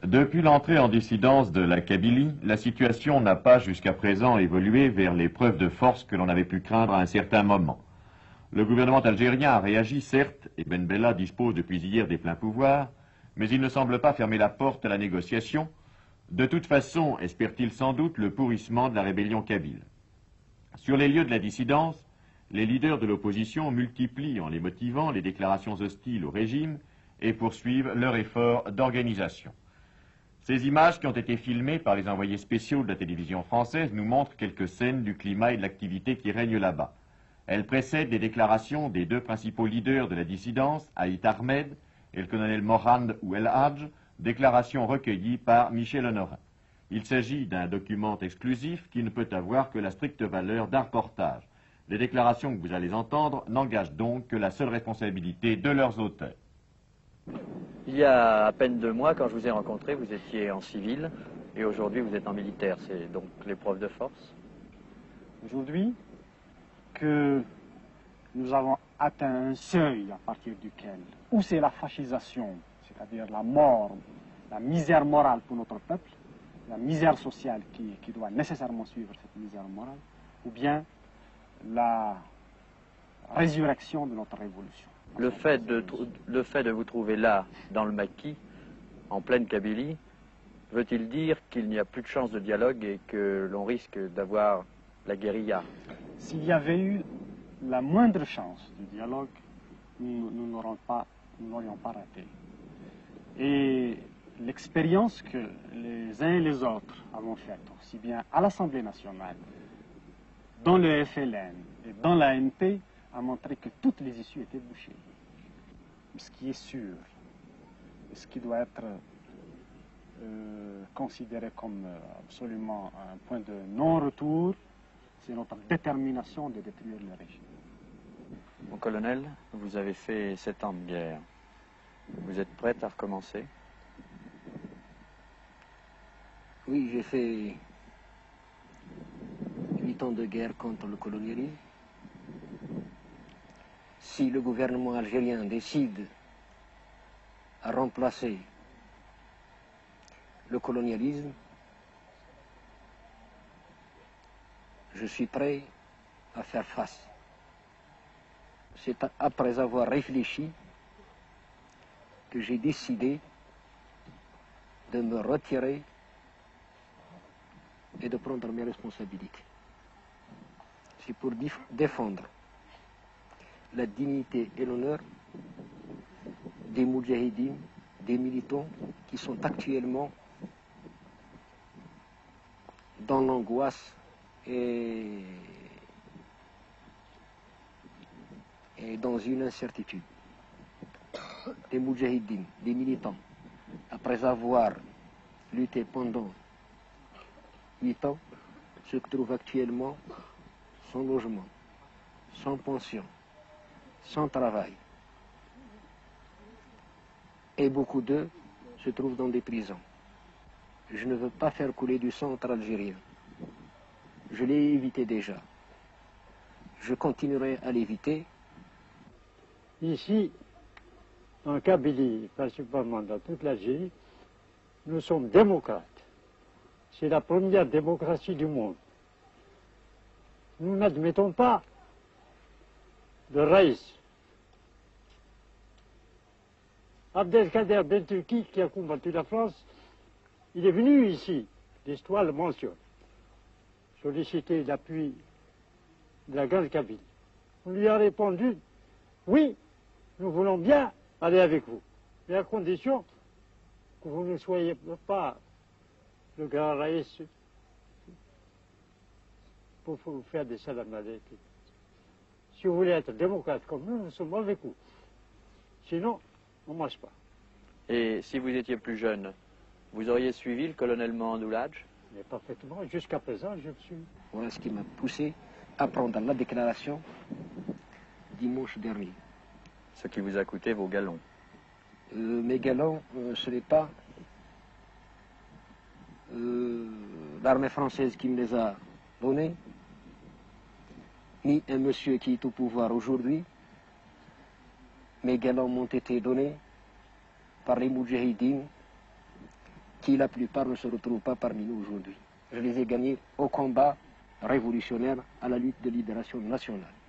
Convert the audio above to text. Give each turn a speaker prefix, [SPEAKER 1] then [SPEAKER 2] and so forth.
[SPEAKER 1] Depuis l'entrée en dissidence de la Kabylie, la situation n'a pas jusqu'à présent évolué vers les preuves de force que l'on avait pu craindre à un certain moment. Le gouvernement algérien a réagi, certes, et Ben Bella dispose depuis hier des pleins pouvoirs, mais il ne semble pas fermer la porte à la négociation. De toute façon, espère-t-il sans doute le pourrissement de la rébellion kabyle. Sur les lieux de la dissidence, les leaders de l'opposition multiplient en les motivant les déclarations hostiles au régime et poursuivent leur effort d'organisation. Ces images qui ont été filmées par les envoyés spéciaux de la télévision française nous montrent quelques scènes du climat et de l'activité qui règnent là-bas. Elles précèdent les déclarations des deux principaux leaders de la dissidence, Haït Ahmed et le colonel Morand ou El Hadj, déclarations recueillies par Michel Honorin. Il s'agit d'un document exclusif qui ne peut avoir que la stricte valeur d'un reportage. Les déclarations que vous allez entendre n'engagent donc que la seule responsabilité de leurs auteurs.
[SPEAKER 2] Il y a à peine 2 mois, quand je vous ai rencontré, vous étiez en civil et aujourd'hui vous êtes en militaire. C'est donc l'épreuve de force.
[SPEAKER 3] Aujourd'hui, que nous avons atteint un seuil à partir duquel, où c'est la fascisation, c'est-à-dire la mort, la misère morale pour notre peuple, la misère sociale qui doit nécessairement suivre cette misère morale, ou bien la résurrection de notre révolution.
[SPEAKER 2] Le fait de vous trouver là, dans le maquis, en pleine Kabylie, veut-il dire qu'il n'y a plus de chance de dialogue et que l'on risque d'avoir la guérilla?
[SPEAKER 3] S'il y avait eu la moindre chance du dialogue, nous n'aurions pas raté. Et l'expérience que les uns et les autres avons faite, aussi bien à l'Assemblée nationale, dans le FLN et dans l'ANP, a montré que toutes les issues étaient bouchées. Ce qui est sûr, ce qui doit être considéré comme absolument un point de non-retour, c'est notre détermination de détruire le régime.
[SPEAKER 2] Mon colonel, vous avez fait 7 ans de guerre. Vous êtes prêt à recommencer?
[SPEAKER 4] Oui, j'ai fait 8 ans de guerre contre le colonialisme. Si le gouvernement algérien décide à remplacer le colonialisme, je suis prêt à faire face. C'est après avoir réfléchi que j'ai décidé de me retirer et de prendre mes responsabilités. C'est pour défendre la dignité et l'honneur des moudjahidines, des militants qui sont actuellement dans l'angoisse et dans une incertitude. Des moudjahidines, des militants, après avoir lutté pendant 8 ans, se trouvent actuellement sans logement, sans pension, sans travail. Et beaucoup d'eux se trouvent dans des prisons. Je ne veux pas faire couler du sang entre Algériens. Je l'ai évité déjà. Je continuerai à l'éviter.
[SPEAKER 5] Ici, en Kabylie, principalement dans toute l'Algérie, nous sommes démocrates. C'est la première démocratie du monde. Nous n'admettons pas de raïs. Abdelkader Ben Turki, qui a combattu la France, il est venu ici, l'histoire le mentionne, solliciter l'appui de la Grande Kabylie. On lui a répondu, oui, nous voulons bien aller avec vous, mais à condition que vous ne soyez pas le grand raïs pour vous faire des salam alaykoum. Si vous voulez être démocrate comme nous sommes avec vous. Sinon, on ne marche pas.
[SPEAKER 2] Et si vous étiez plus jeune, vous auriez suivi le colonel Mandouladj?
[SPEAKER 5] Mais parfaitement, jusqu'à présent, je suis.
[SPEAKER 4] Voilà ce qui m'a poussé à prendre la déclaration dimanche dernier.
[SPEAKER 2] Ce qui vous a coûté vos galons.
[SPEAKER 4] Mes galons, ce n'est pas l'armée française qui me les a donnés, ni un monsieur qui est au pouvoir aujourd'hui. Mes galons m'ont été donnés par les moudjahidines qui la plupart ne se retrouvent pas parmi nous aujourd'hui. Je les ai gagnés au combat révolutionnaire, à la lutte de libération nationale.